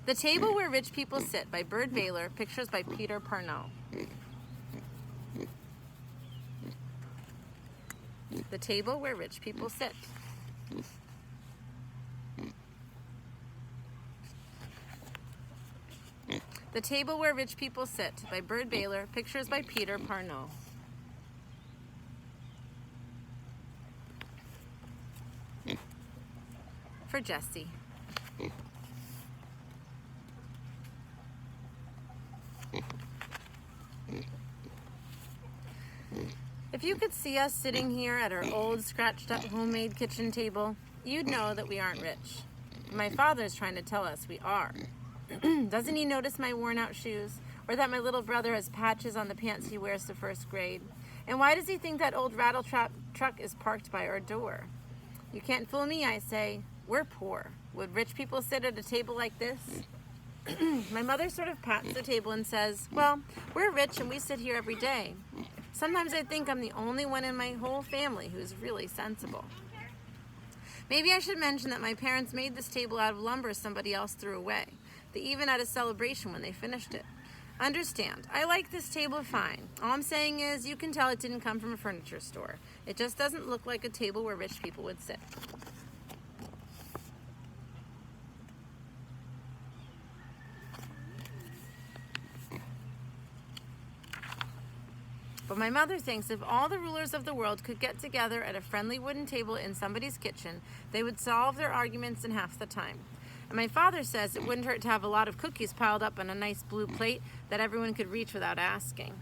The Table Where Rich People Sit by Byrd, Baylor, pictures by Peter Parnell. The Table Where Rich People Sit. The Table Where Rich People Sit by Byrd, Baylor, pictures by Peter Parnell. For Jessie. If you could see us sitting here at our old scratched-up homemade kitchen table, you'd know that we aren't rich. My father's trying to tell us we are. Doesn't he notice my worn-out shoes? Or that my little brother has patches on the pants he wears to first grade? And why does he think that old rattletrap truck is parked by our door? You can't fool me, I say. We're poor. Would rich people sit at a table like this? My mother sort of pats the table and says, well, we're rich and we sit here every day. Sometimes I think I'm the only one in my whole family who's really sensible. Maybe I should mention that my parents made this table out of lumber somebody else threw away. They even had a celebration when they finished it. Understand, I like this table fine. All I'm saying is you can tell it didn't come from a furniture store. It just doesn't look like a table where rich people would sit. But my mother thinks if all the rulers of the world could get together at a friendly wooden table in somebody's kitchen, they would solve their arguments in half the time. And my father says it wouldn't hurt to have a lot of cookies piled up on a nice blue plate that everyone could reach without asking.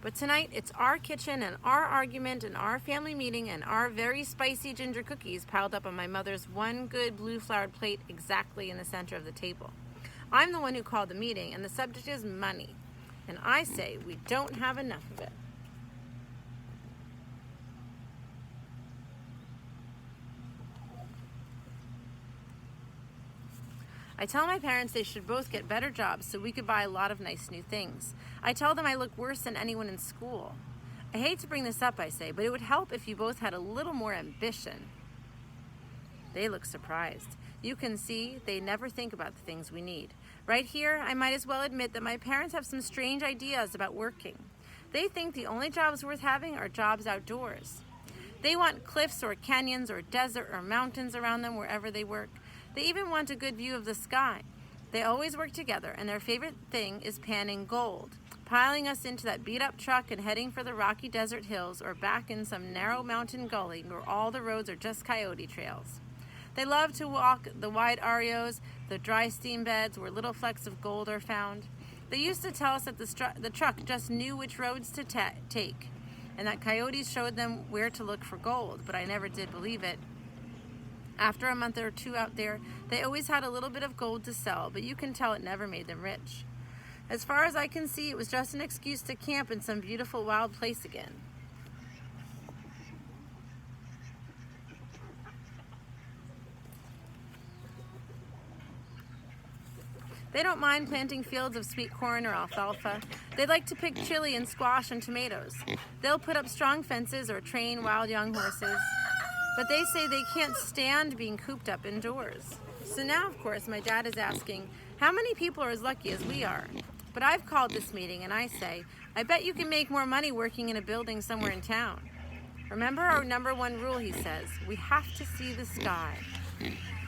But tonight, it's our kitchen and our argument and our family meeting and our very spicy ginger cookies piled up on my mother's one good blue flowered plate exactly in the center of the table. I'm the one who called the meeting, and the subject is money. And I say we don't have enough of it. I tell my parents they should both get better jobs so we could buy a lot of nice new things. I tell them I look worse than anyone in school. I hate to bring this up, I say, but it would help if you both had a little more ambition. They look surprised. You can see they never think about the things we need. Right here, I might as well admit that my parents have some strange ideas about working. They think the only jobs worth having are jobs outdoors. They want cliffs or canyons or desert or mountains around them wherever they work. They even want a good view of the sky. They always work together, and their favorite thing is panning gold, piling us into that beat-up truck and heading for the rocky desert hills or back in some narrow mountain gully where all the roads are just coyote trails. They love to walk the wide arios, the dry steam beds where little flecks of gold are found. They used to tell us that the truck just knew which roads to take, and that coyotes showed them where to look for gold, but I never did believe it. After a month or two out there, they always had a little bit of gold to sell, but you can tell it never made them rich. As far as I can see, it was just an excuse to camp in some beautiful wild place again. They don't mind planting fields of sweet corn or alfalfa. They like to pick chili and squash and tomatoes. They'll put up strong fences or train wild young horses. But they say they can't stand being cooped up indoors. So now, of course, my dad is asking, how many people are as lucky as we are? But I've called this meeting and I say, I bet you can make more money working in a building somewhere in town. Remember our #1 rule, he says, we have to see the sky.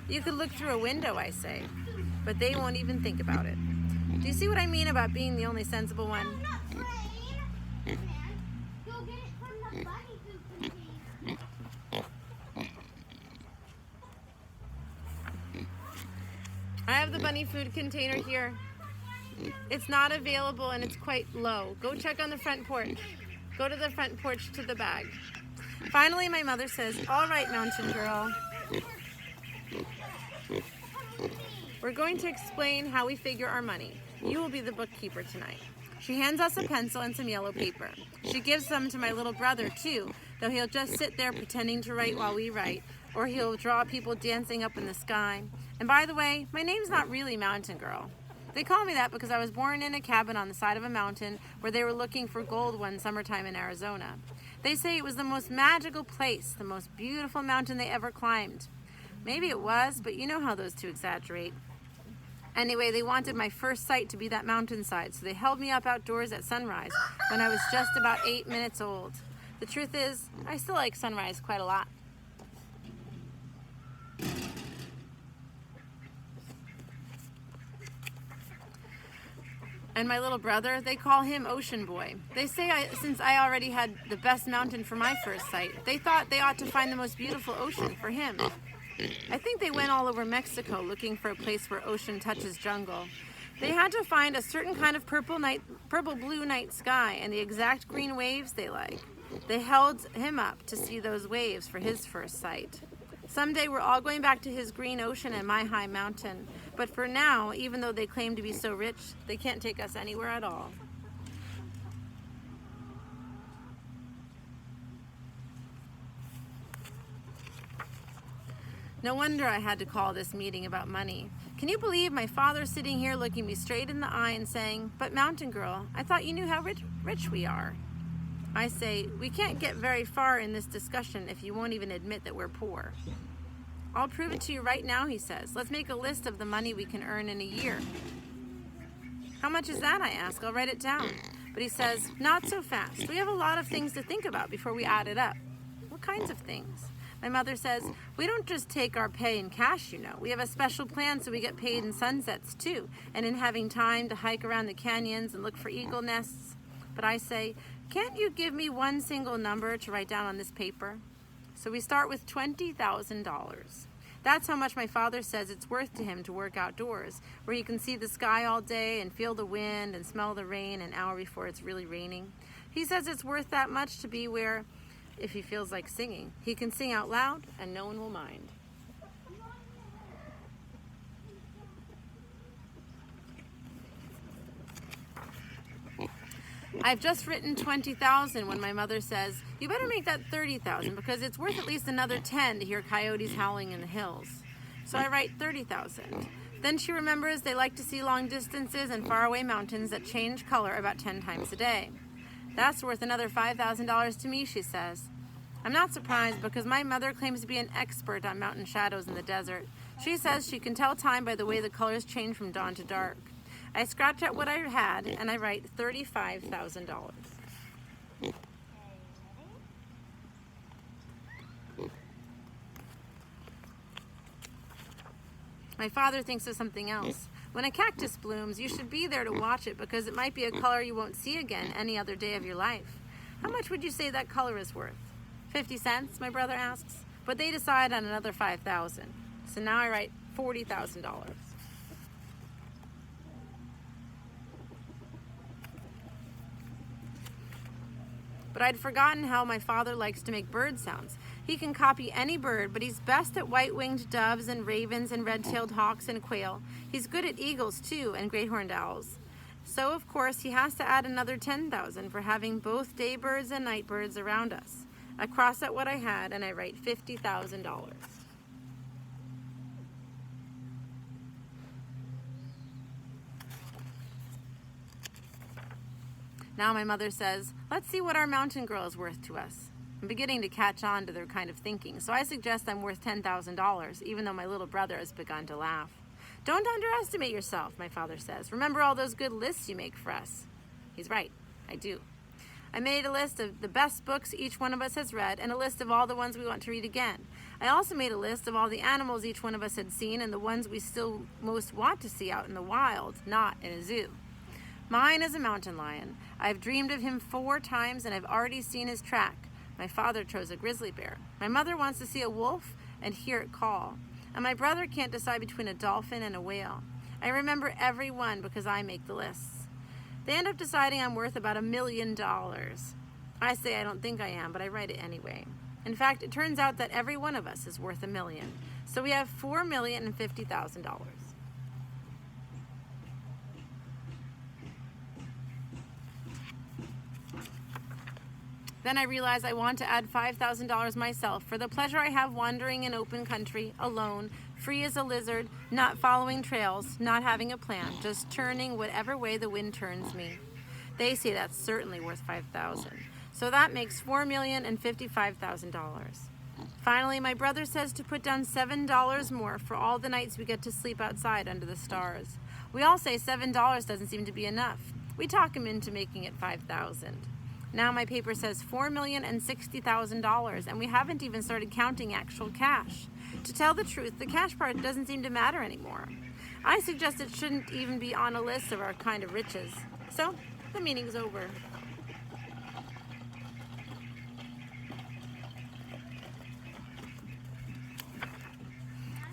You could look through a window, I say, but they won't even think about it. Do you see what I mean about being the only sensible one? I have the bunny food container here. It's not available and it's quite low. Go check on the front porch. Go to the front porch to the bag. Finally, my mother says, all right, mountain girl. We're going to explain how we figure our money. You will be the bookkeeper tonight. She hands us a pencil and some yellow paper. She gives some to my little brother, too, though he'll just sit there pretending to write while we write, or he'll draw people dancing up in the sky. And by the way, my name's not really Mountain Girl. They call me that because I was born in a cabin on the side of a mountain where they were looking for gold one summertime in Arizona. They say it was the most magical place, the most beautiful mountain they ever climbed. Maybe it was, but you know how those two exaggerate. Anyway, they wanted my first sight to be that mountainside, so they held me up outdoors at sunrise when I was just about 8 minutes old. The truth is, I still like sunrise quite a lot. And my little brother, they call him Ocean Boy. They say since I already had the best mountain for my first sight, they thought they ought to find the most beautiful ocean for him. I think they went all over Mexico looking for a place where ocean touches jungle. They had to find a certain kind of purple blue night sky and the exact green waves they like. They held him up to see those waves for his first sight. Someday we're all going back to his green ocean and my high mountain. But for now, even though they claim to be so rich, they can't take us anywhere at all. No wonder I had to call this meeting about money. Can you believe my father sitting here looking me straight in the eye and saying, "But Mountain Girl, I thought you knew how rich we are." I say, "We can't get very far in this discussion if you won't even admit that we're poor." "I'll prove it to you right now," he says. "Let's make a list of the money we can earn in a year." "How much is that?" I ask. "I'll write it down." But he says, "Not so fast. We have a lot of things to think about before we add it up." "What kinds of things?" My mother says, "We don't just take our pay in cash, you know. We have a special plan so we get paid in sunsets too, and in having time to hike around the canyons and look for eagle nests." But I say, "Can't you give me one single number to write down on this paper?" So we start with $20,000. That's how much my father says it's worth to him to work outdoors, where he can see the sky all day and feel the wind and smell the rain an hour before it's really raining. He says it's worth that much to be where, if he feels like singing, he can sing out loud and no one will mind. I've just written 20,000 when my mother says, "You better make that 30,000 because it's worth at least another 10 to hear coyotes howling in the hills." So I write 30,000. Then she remembers they like to see long distances and faraway mountains that change color about 10 times a day. "That's worth another $5,000 to me," she says. I'm not surprised because my mother claims to be an expert on mountain shadows in the desert. She says she can tell time by the way the colors change from dawn to dark. I scratch out what I had and I write $35,000. My father thinks of something else. When a cactus blooms, you should be there to watch it because it might be a color you won't see again any other day of your life. How much would you say that color is worth? 50 cents, my brother asks. But they decide on another 5,000. So now I write $40,000. But I'd forgotten how my father likes to make bird sounds. He can copy any bird, but he's best at white-winged doves and ravens and red-tailed hawks and quail. He's good at eagles, too, and great-horned owls. So, of course, he has to add another 10,000 for having both day birds and night birds around us. I cross out what I had, and I write $50,000. Now my mother says, "Let's see what our mountain girl is worth to us." I'm beginning to catch on to their kind of thinking, so I suggest I'm worth $10,000, even though my little brother has begun to laugh. "Don't underestimate yourself," my father says. "Remember all those good lists you make for us." He's right, I do. I made a list of the best books each one of us has read and a list of all the ones we want to read again. I also made a list of all the animals each one of us had seen and the ones we still most want to see out in the wild, not in a zoo. Mine is a mountain lion. I've dreamed of him 4 times and I've already seen his track. My father chose a grizzly bear. My mother wants to see a wolf and hear it call. And my brother can't decide between a dolphin and a whale. I remember every one because I make the lists. They end up deciding I'm worth about $1 million. I say I don't think I am, but I write it anyway. In fact, it turns out that every one of us is worth $1 million. So we have $4,050,000. Then I realize I want to add $5,000 myself for the pleasure I have wandering in open country, alone, free as a lizard, not following trails, not having a plan, just turning whatever way the wind turns me. They say that's certainly worth $5,000. So that makes $4,055,000. Finally, my brother says to put down $7 more for all the nights we get to sleep outside under the stars. We all say $7 doesn't seem to be enough. We talk him into making it $5,000. Now my paper says $4,060,000, and we haven't even started counting actual cash. To tell the truth, the cash part doesn't seem to matter anymore. I suggest it shouldn't even be on a list of our kind of riches. So, the meeting's over.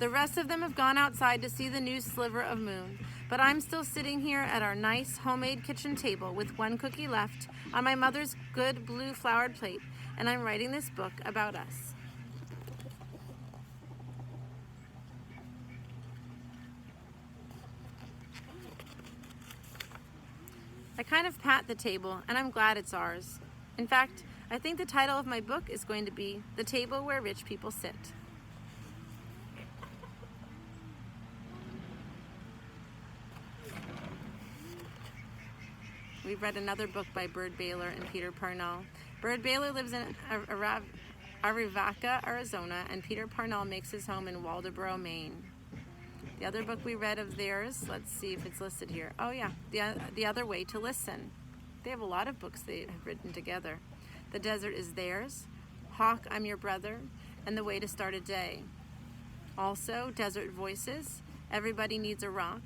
The rest of them have gone outside to see the new sliver of moon, but I'm still sitting here at our nice homemade kitchen table with one cookie left on my mother's good blue flowered plate, and I'm writing this book about us. I kind of pat the table, and I'm glad it's ours. In fact, I think the title of my book is going to be The Table Where Rich People Sit. We've read another book by Byrd, Baylor, and Peter Parnell. Byrd Baylor lives in Arivaca, Arizona, and Peter Parnell makes his home in Waldoboro, Maine. The other book we read of theirs, let's see if it's listed here. Oh yeah, The Other Way to Listen. They have a lot of books they have written together. The Desert is Theirs, Hawk, I'm Your Brother, and The Way to Start a Day. Also, Desert Voices, Everybody Needs a Rock,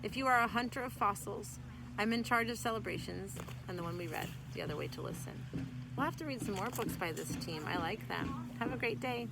If You Are a Hunter of Fossils, I'm in Charge of Celebrations, and the one we read, The Other Way to Listen. We'll have to read some more books by this team. I like them. Have a great day.